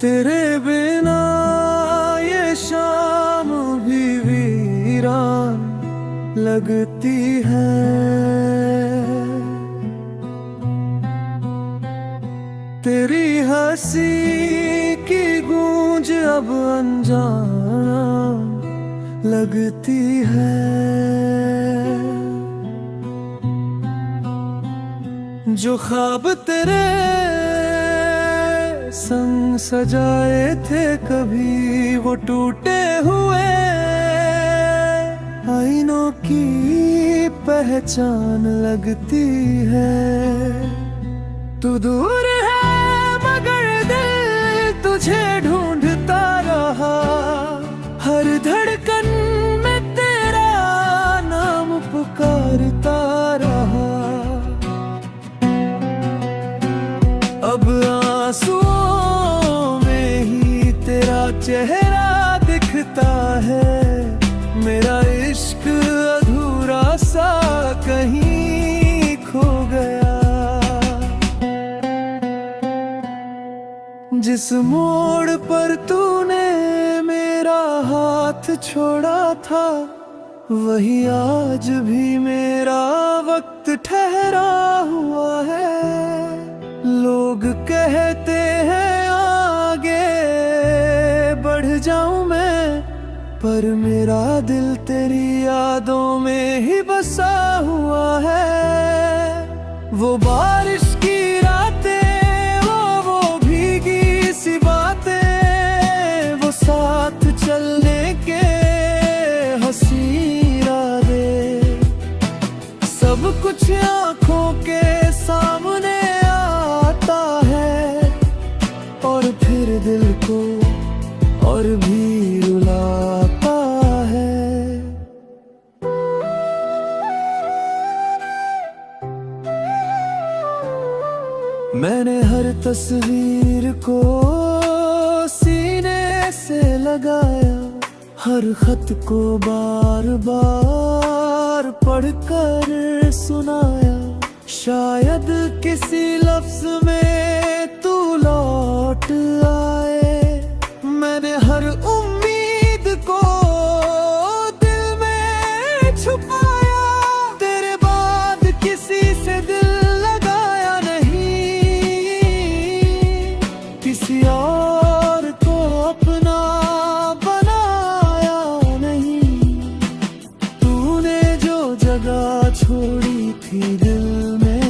तेरे बिना ये शाम भी वीरान लगती है। तेरी हंसी की गूंज अब अनजान लगती है। जो ख्वाब तेरे संग सजाए थे कभी वो टूटे हुए आईनों की पहचान लगती है। तू दूर है मगर दिल तुझे ढूंढता रहा। हर धड़कन में तेरा नाम पुकारता रहा। अब आंसुओं में ही तेरा चेहरा दिखता है। मेरा इश्क अधूरा सा कहीं खो गया। जिस मोड़ पर तूने मेरा हाथ छोड़ा था वही आज भी मेरा वक्त ठहरा हुआ है। लोग कहते हैं आगे बढ़ जाऊं मैं, पर मेरा दिल तेरी यादों में ही बसा हुआ है। वो बारिश की रातें वो भीगी सी बातें, वो साथ चलने के हंसी रातें, सब कुछ आंखों के सामने फिर दिल को और भी रुलाता है। मैंने हर तस्वीर को सीने से लगाया। हर खत को बार बार पढ़कर सुनाया। शायद किसी लफ्ज में तू लौट आए। मैंने हर उम्मीद को दिल में छुपाया। तेरे बाद किसी से दिल लगाया नहीं। किसी और को अपना बनाया नहीं। तूने जो जगह छोड़ी थी दिल में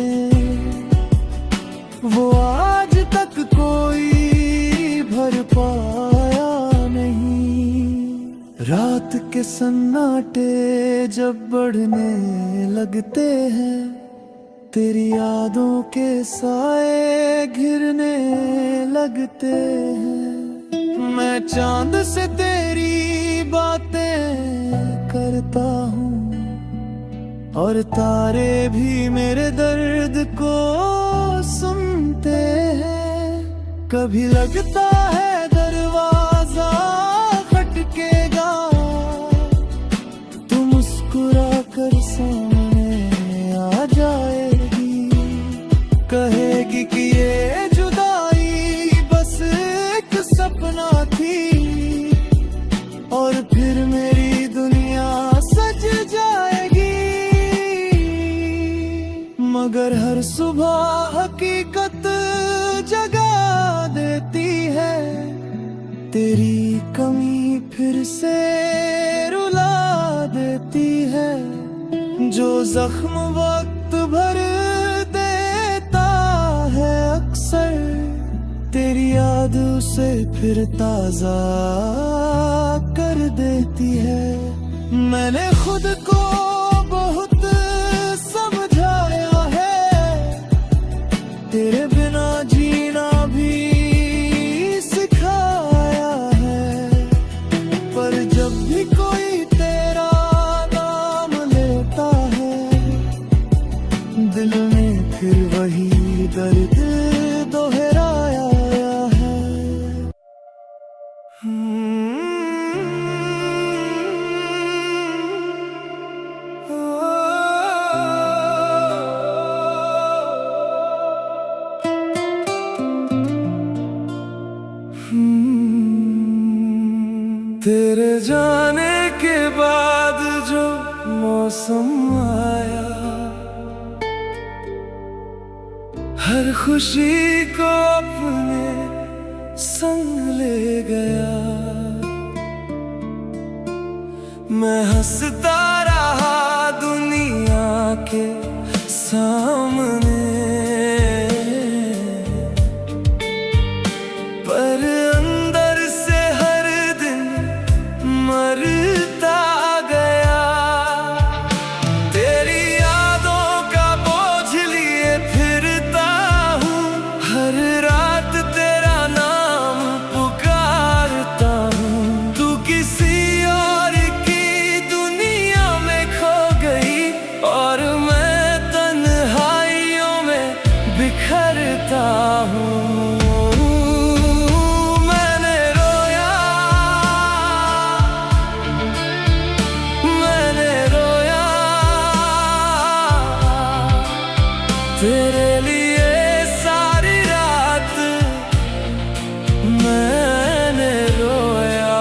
वो आज तक कोई भर पाया नहीं। रात के सन्नाटे जब बढ़ने लगते हैं, तेरी यादों के साए घिरने लगते हैं। मैं चांद से तेरी बातें करता हूँ और तारे भी मेरे दर्द को सुनते हैं। कभी लगता है दरवाजा खटकेगा, तू मुस्कुरा कर सामने आ जाएगी। कहेगी कि ये जुदाई बस एक सपना थी और फिर मेरी दुनिया सज जाएगी। मगर हर सुबह हकीकत जगा देती है। तेरी कमी फिर से रुला देती है। जो जख्म वक्त भर देता है अक्सर, तेरी याद उसे फिर ताजा कर देती है। मैंने खुद को बहुत समझाया है। तेरे बिना जीना भी सिखाया है। पर जब भी कोई तेरा नाम लेता है, दिल में फिर वही दर्द दोहराया है। तेरे जाने के बाद जो मौसम आया, हर खुशी को अपने संग ले गया। मैं हंसता रहा दुनिया के सामने, पर अंदर से हर दिन मरता गया। तेरी यादों का बोझ लिए फिरता हूँ, हर रात तेरा नाम पुकारता हूँ। तू किसी और की दुनिया में खो गई और मैं तन्हाइयों में बिखरता हूँ। तेरे लिए सारी रात मैंने रोया।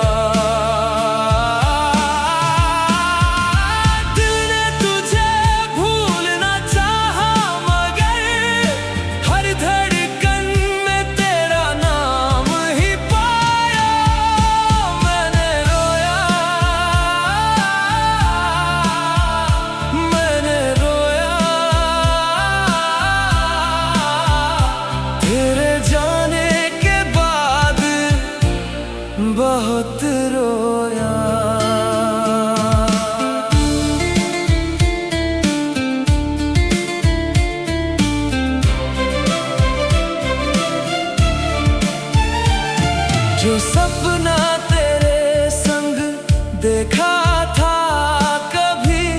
दिल ने तुझे भूलना चाहा, मगर हर धड़कन में तेरा नाम ही पाया। मैंने रोया, मैंने रोया। तेरे जाने के बाद बहुत रोया। जो सपना तेरे संग देखा था कभी,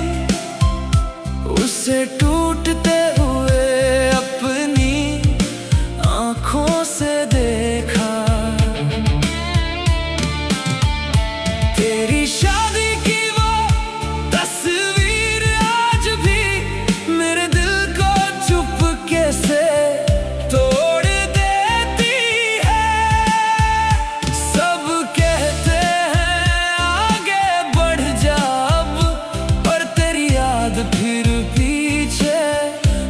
उसे टूटते हुए अपनी आँखों से देखा। तेरी शादी की वो तस्वीर आज भी मेरे दिल को चुपके से तोड़ देती है। सब कहते हैं आगे बढ़ जा अब, पर तेरी याद फिर पीछे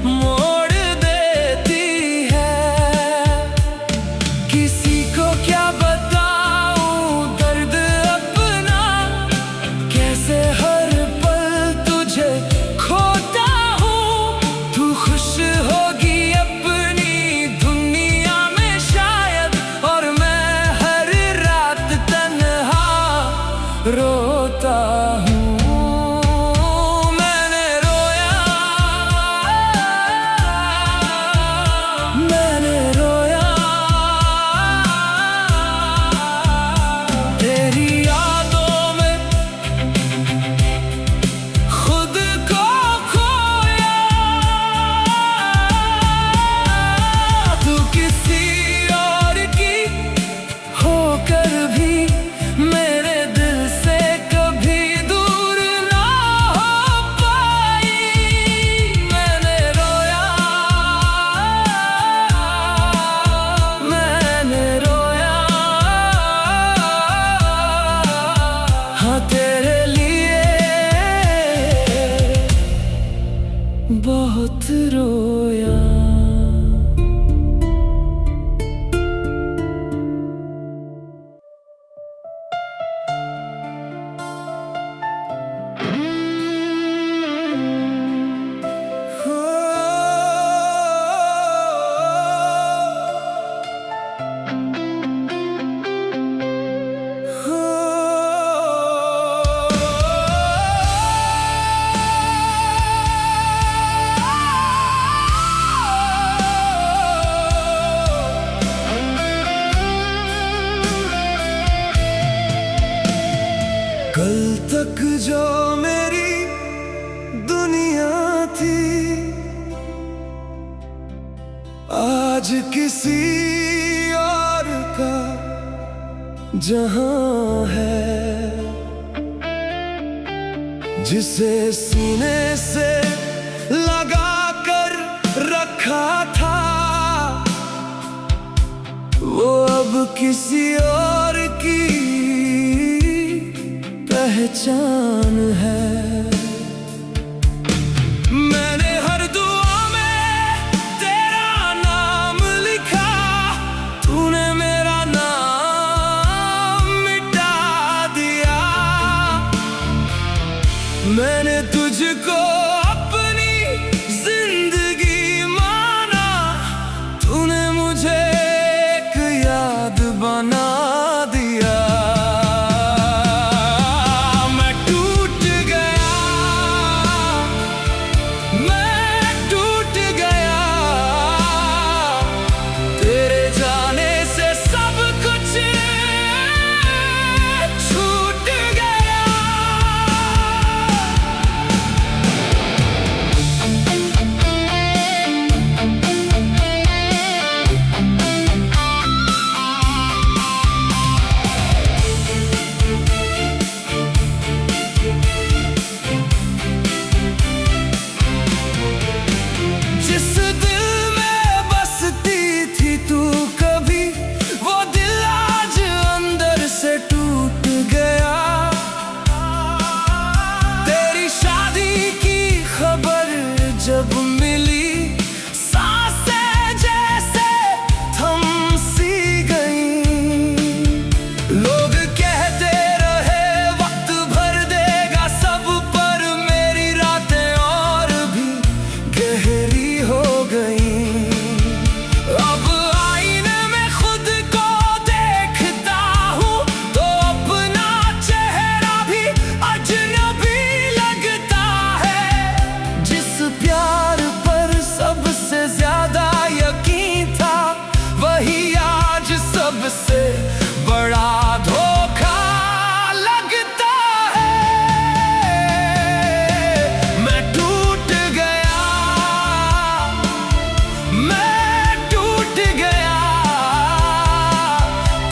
मोड़ देती है। किसी को क्या बताऊं दर्द अपना, कैसे हर पल तुझे खोता हूँ। तू खुश होगी अपनी दुनिया में शायद, और मैं हर रात तन्हा रोता हूँ। मैंने रोया, मैंने रोया। तेरी यादों में खुद को खोया। तू किसी और की होकर भी मेरे दिल से कभी दूर ना हो पाई। मैंने रोया, मैंने रोया। हाँ, तेरे लिए बहुत रोया। कल तक जो मेरी दुनिया थी, आज किसी और का जहां है। जिसे सीने से लगा कर रखा था, वो अब किसी और की पहचान है। मैंने हर दुआ में तेरा नाम लिखा, तूने मेरा नाम मिटा दिया। मैंने तुझको अपनी जिंदगी माना, तूने मुझे एक याद बना दिया। जब मिली सांसें जैसे थम सी गईं। लोग कहते रहे वक्त भर देगा सब, पर मेरी रातें और भी गहरी हो गईं। अब आईने में खुद को देखता हूँ तो अपना चेहरा भी अजनबी लगता है। जिस प्यार पर सबसे ज्यादा यकीन था, वही आज सबसे बड़ा धोखा लगता है। मैं टूट गया, मैं टूट गया,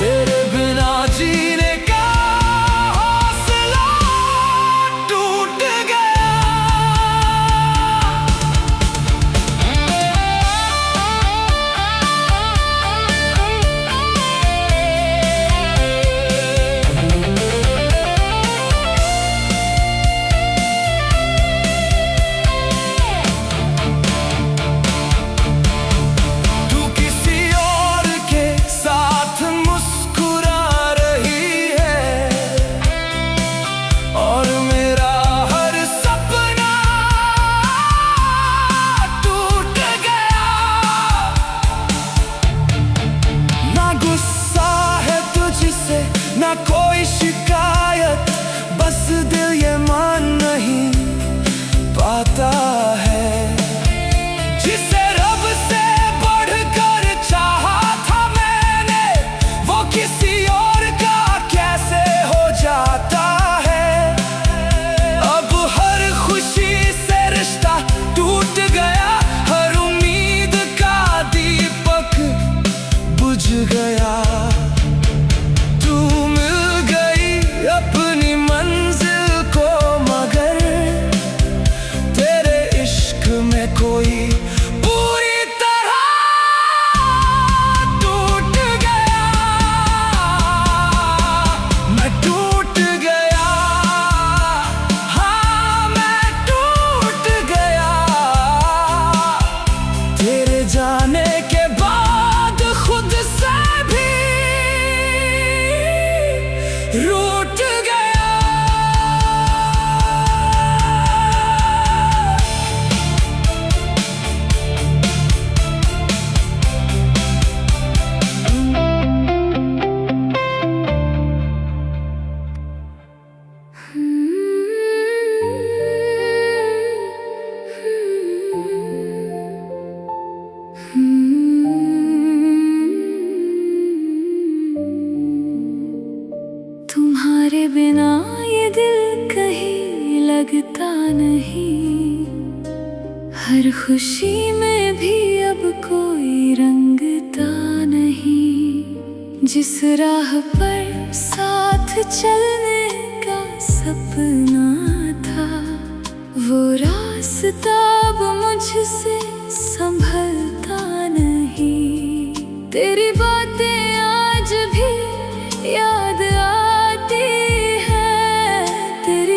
तेरे बिना जीने का हौसला टूट गया। ना कोई शिकायत, बस दिल ये मान नहीं पाता है। जिसे रब से बढ़कर चाहा था मैंने, वो किसी और का कैसे हो जाता है। अब हर खुशी से रिश्ता टूट गया, हर उम्मीद का दीपक बुझ गया। अपनी मंजिल को मगर तेरे इश्क में कोई पूरी तरह टूट गया। मैं टूट गया, हाँ मैं टूट गया। तेरे जाने के बाद खुद से भी रूठ गया। तुम्हारे बिना ये दिल कहीं लगता नहीं, हर खुशी में भी अब कोई रंगता नहीं। जिस राह पर साथ चलने का सपना था, वो रास्ता अब मुझसे संभलता नहीं। तेरी बातें आज भी याद आती है, तेरी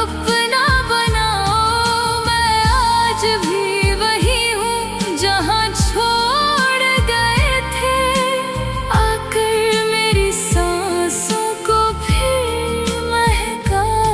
अपना बनाओ। मैं आज भी वही हूँ जहाँ छोड़ गए थे। आकर मेरी सांसों को फिर महकाओ।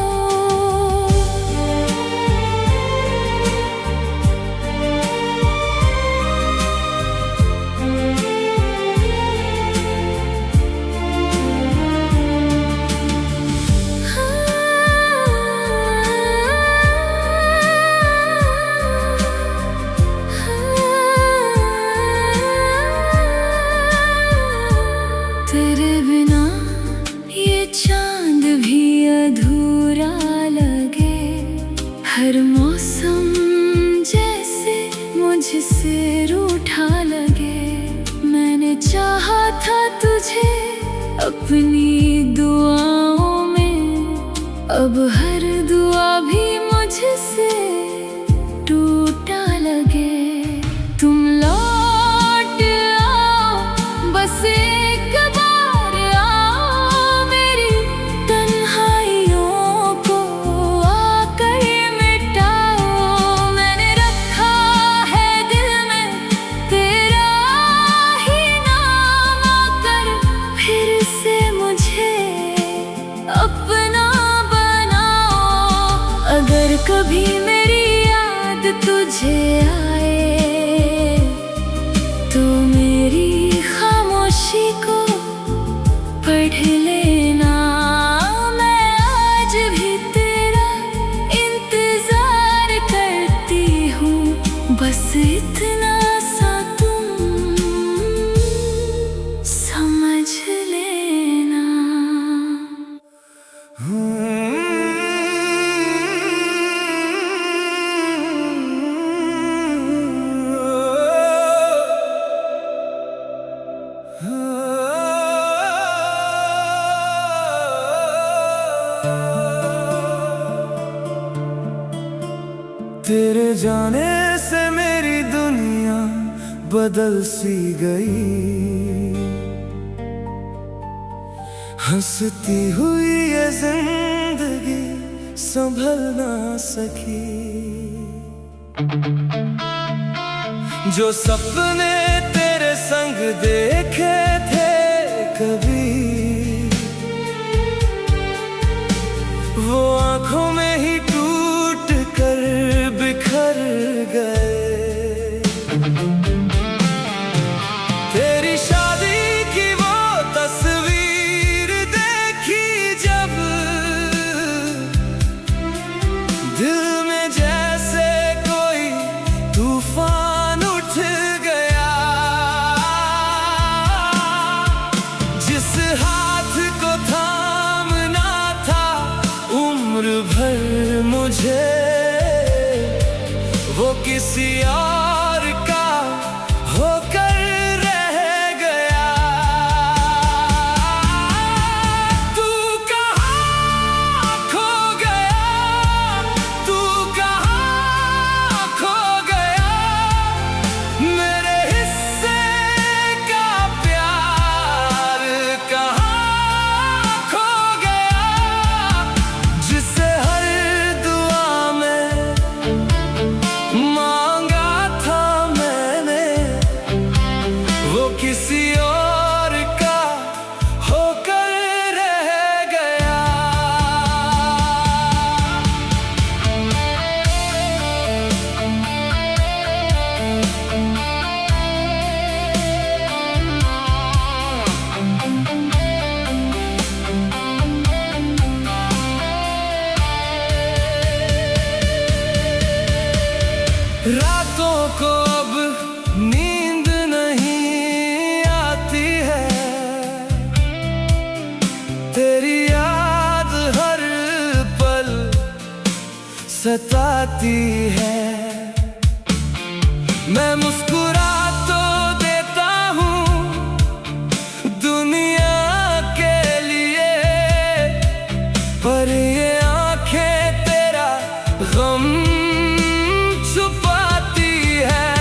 तेरे बिना ये चांद भी अधूरा लगे। हर मौसम जैसे मुझसे रूठा लगे। मैंने चाहा था तुझे अपनी दुआओं में। अब हर दुआ भी मुझसे टूटा लगे। तुम लौट आओ, बस एक बार आओ। मेरी तन्हाइयों को आकर मिटाओ। मैंने रखा है दिल में तेरा ही नाम। आकर फिर से मुझे अपना बनाओ। अगर कभी मेरी याद तुझे आए तो मेरी खामोशी को पढ़ लेना। मैं आज भी तेरा इंतजार करती हूँ। बस इतना सा तुम समझ लेना। तेरे जाने से मेरी दुनिया बदल सी गई। हंसती हुई ये जिंदगी संभल ना सकी। जो सपने तेरे संग देखे थे कभी, वो आंखों में ही टूट कर बिखर गए। तेरी शादी की वो तस्वीर देखी जब, दिल में जैसे कोई तूफान उठ गया। जिस हाथ को थामना था उम्र भर मुझे, वो किसी और का होकर रह गया। तू कहाँ खो गया, तू कहाँ खो गया। मेरे हिस्से का प्यार कहाँ खो गया। जिसे हर दुआ में मांगा था मैंने, वो किसी और का होकर रह गया। रातों को अब नींद नहीं आती है। तेरी याद हर पल सताती है। मैं मुस्कुरा तो देता हूँ दुनिया के लिए, पर ये आंखें तेरा गम छुपाती है।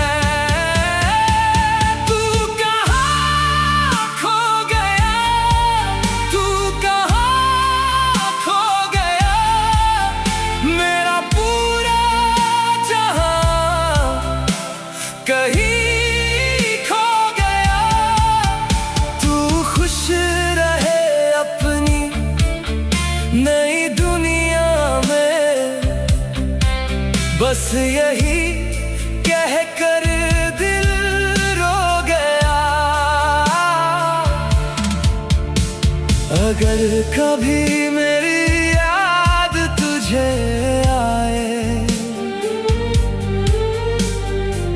तू कहाँ खो गया, तू कहाँ खो गया। बस यही कह कर दिल रो गया। अगर कभी मेरी याद तुझे आए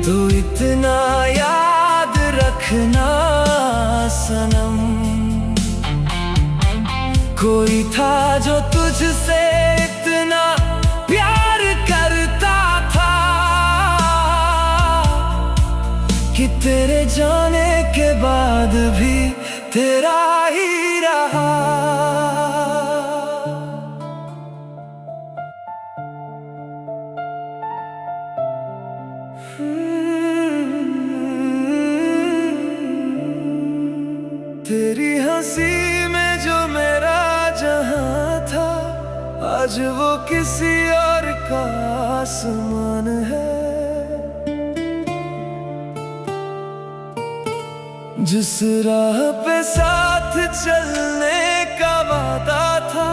तो इतना याद रखना सनम, कोई था जो तुझसे इतना प्यार करता था कि तेरे जाने के बाद भी तेरा ही रहा। तेरी हंसी में जो मेरा जहां था, आज वो किसी और का आसमान है। जिस राह पे साथ चलने का वादा था,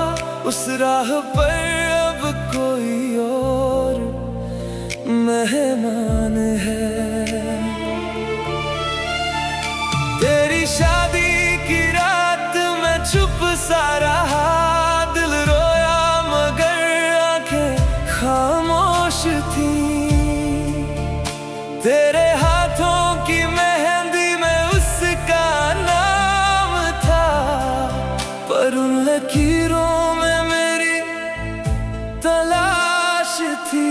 उस राह पर अब कोई और मेहमान है। तेरी शादी की रात में चुप सा रहा, दिल रोया मगर आंखें खामोश थी। तेरे हाथों की मेहंदी में उसका नाम था, पर उन लकीरों में मेरी तलाश थी।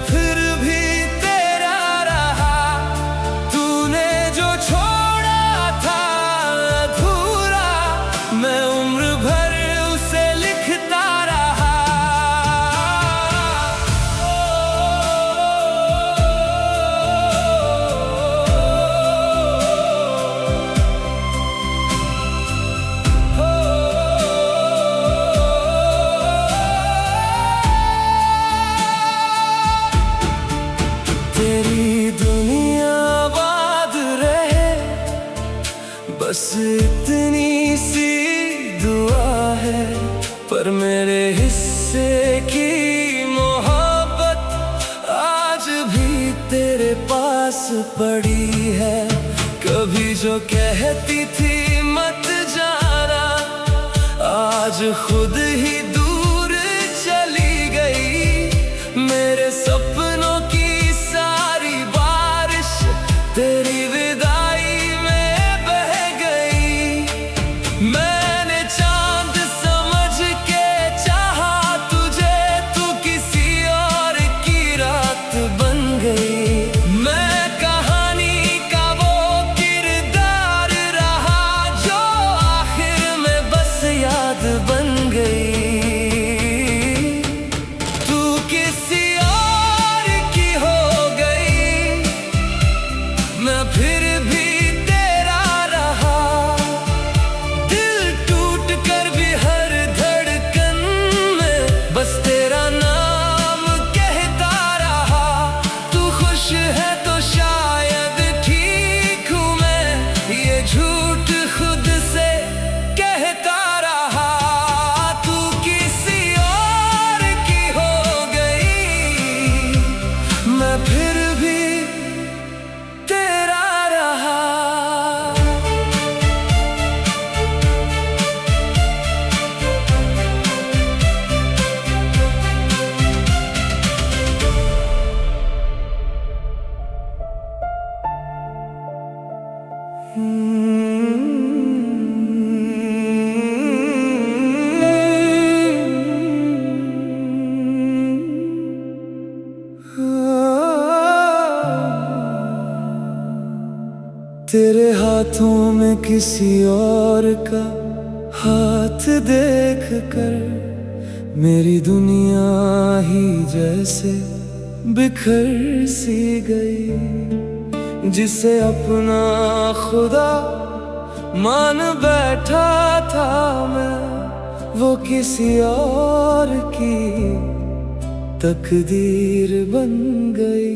फिर भी तेरा रहा, तूने जो छोड़ा था अधूरा, मैं उम्र भर उसे लिखता रहा। तेरी दुनिया आबाद रहे, बस इतनी सी दुआ है। पर मेरे हिस्से की मोहब्बत आज भी तेरे पास पड़ी है। कभी जो कहती थी मत जाना, आज खुद ही दूर चली गई। मेरे सपनों की तेरी विदाई में बह गई। मैंने चांद समझ के चाहा तुझे, तू किसी और की रात बन गई। मैं कहानी का वो किरदार रहा, जो आखिर में बस याद बन गई। तू किसी और की हो गई, मैं फिर भी तेरा रहा। दिल टूट कर भी हर धड़कन में बस तेरा नाम कहता रहा। तू खुश है तो शायद ठीक हूँ मैं, ये झूठ खुद से कहता रहा। तू किसी और की हो गई, मैं फिर भी तेरा रहा। तेरे हाथों में किसी और का हाथ देख कर मेरी दुनिया ही जैसे बिखर सी गई। जिसे अपना खुदा मान बैठा था मैं, वो किसी और की तकदीर बन गई।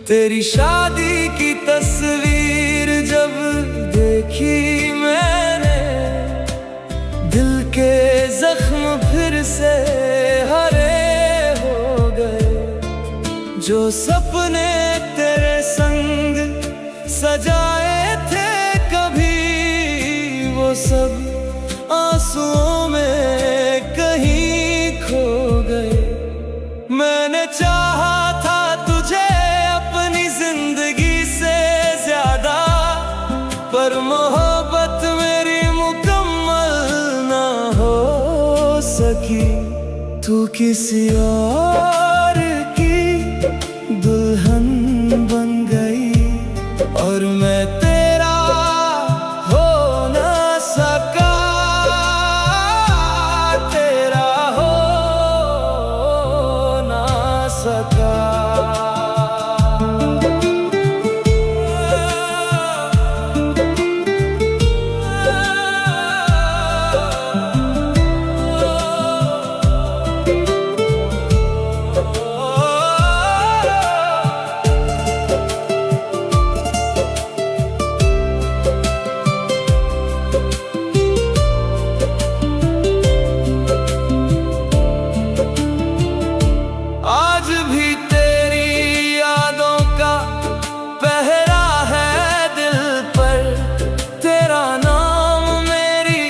तेरी शादी की तस्वीर जब देखी के जख्म फिर से हरे हो गए। जो सपने तेरे संग सजाए थे कभी, वो सब आंसुओं में कहीं खो गए। मैंने चाहा था तुझे अपनी जिंदगी से ज्यादा, पर मोहब्बत मेरी मुकम्मल ना हो सकी। तू किसी और की दुल्हन बन गई और मैं तेरा हो ना सका, तेरा हो ना सका। आज भी तेरी यादों का पहरा है दिल पर, तेरा नाम मेरी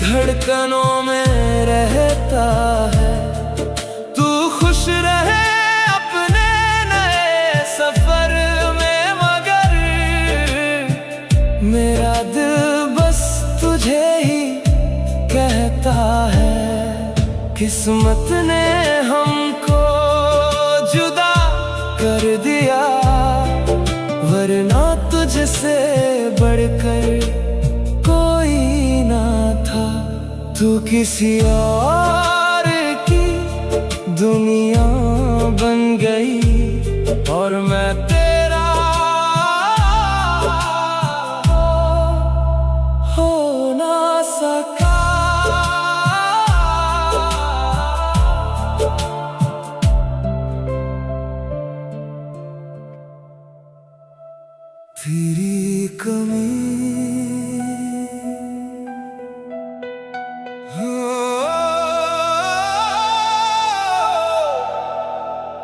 धड़कनों में रहता है। तू खुश रहे अपने नए सफर में, मगर मेरा दिल बस तुझे ही कहता है। किस्मत ने हमको जुदा कर दिया, वरना तुझसे बढ़कर कोई ना था। तू किसी और की दुनिया बन गई और मैं तेरा हो ना सका। तेरी कमी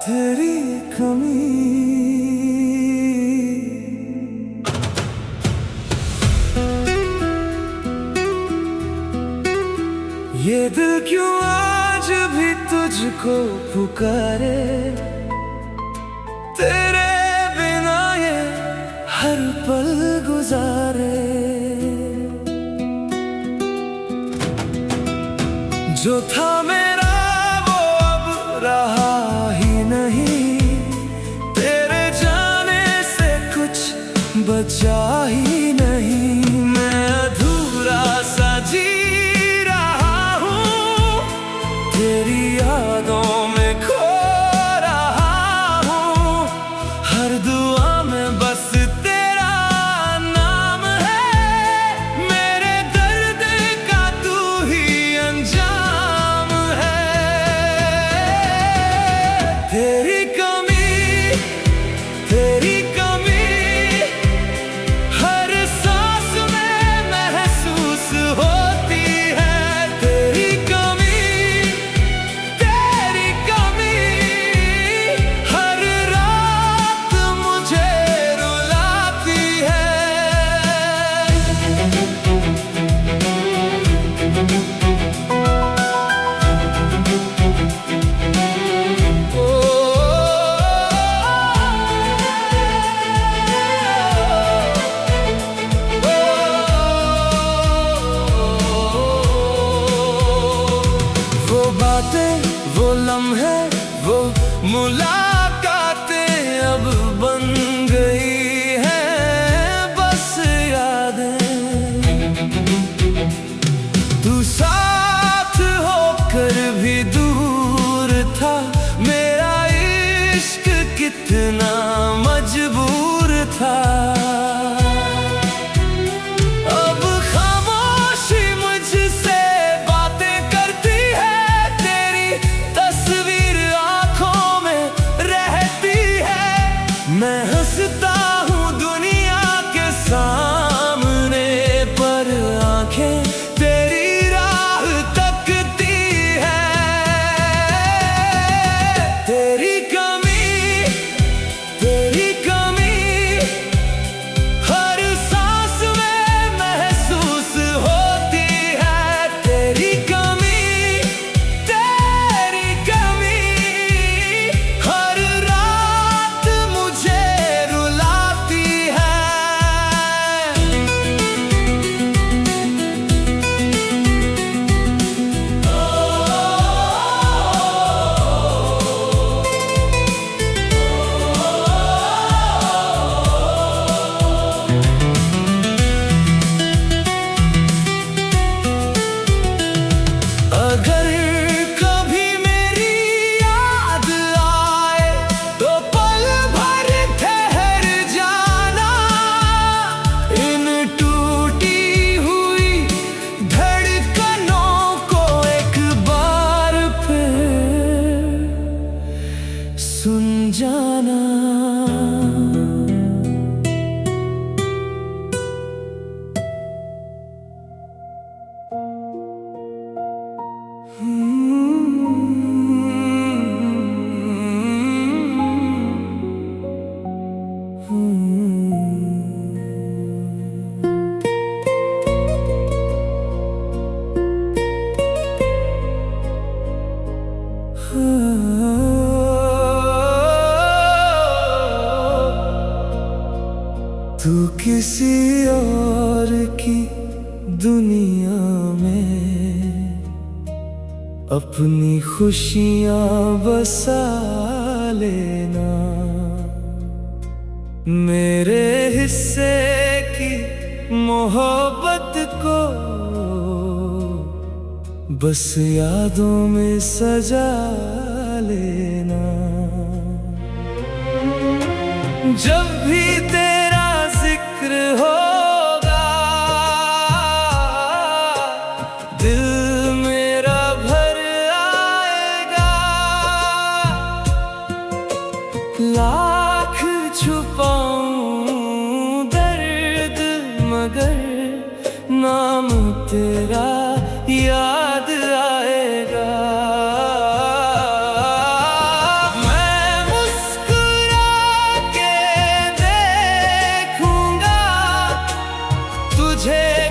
तेरी कमी। ये दिल क्यों आज भी तुझको पुकारे, तेरे बिना ये हर पल गुजारे। जो था मेरा वो अब रहा ही नहीं, तेरे जाने से कुछ बचा ही नहीं। मैं अधूरा सा जी रहा हूँ, तेरी यादों में खो रहा हूँ। हर दुआ में बस तेरा नाम है, मेरे दर्द का तू ही अंजाम है। तेरी कमी, तेरी कमी हर सांस में महसूस होती है। तेरी कमी, तेरी कमी हर रात मुझे रुलाती है। वो बातें, वो लम्हे, वो मुलाकातें अब बन गई हैं बस यादें। तू साथ होकर भी दूर था, मेरा इश्क कितना मजबूर था। अब खामोशी मुझसे बातें करती है, तेरी तस्वीर आंखों में जाना। तू किसी और की दुनिया में अपनी खुशियां बसा लेना। मेरे हिस्से की मोहब्बत को बस यादों में सजा लेना। जब भी तेरा जिक्र होगा दिल मेरा भर आएगा। लाख छुपाऊं दर्द मगर नाम तेरा याद आएगा।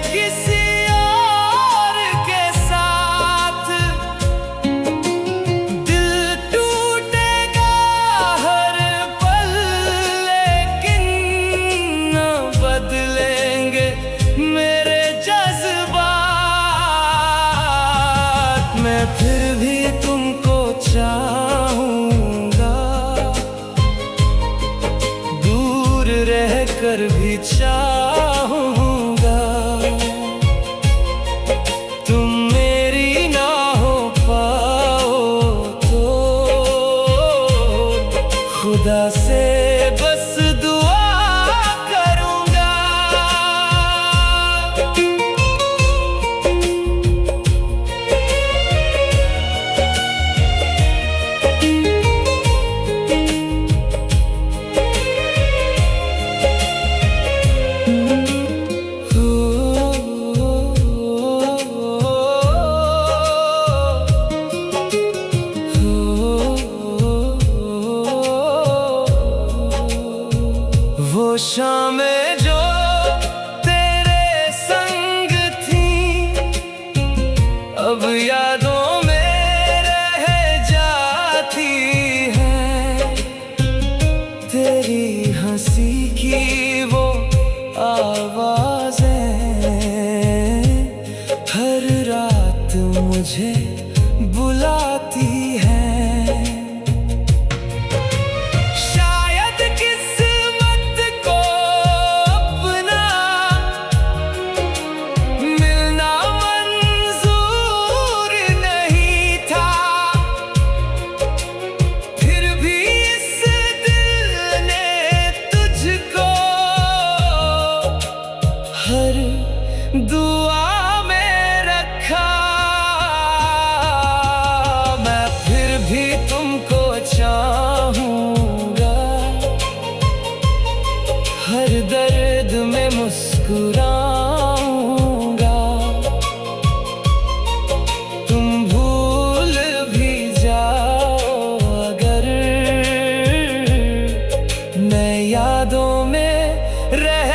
किसी और के साथ दिल टूटेगा हर पल, लेकिन न बदलेंगे मेरे जज्बात। मैं फिर भी तुमको चाहूंगा, दूर रहकर भी चाहूंगा। तुम मेरी ना हो पाओ तो खुदा से बस दुआ करूंगा। वो शामें जो तेरे संग थी अब यादों में रह जाती हैं। तेरी हंसी की वो आवाज़ें हर रात मुझे बुलाती हैं। हर दुआ में रखा, मैं फिर भी तुमको चाहूंगा। हर दर्द में मुस्कुराऊंगा। तुम भूल भी जाओ अगर मैं यादों में रह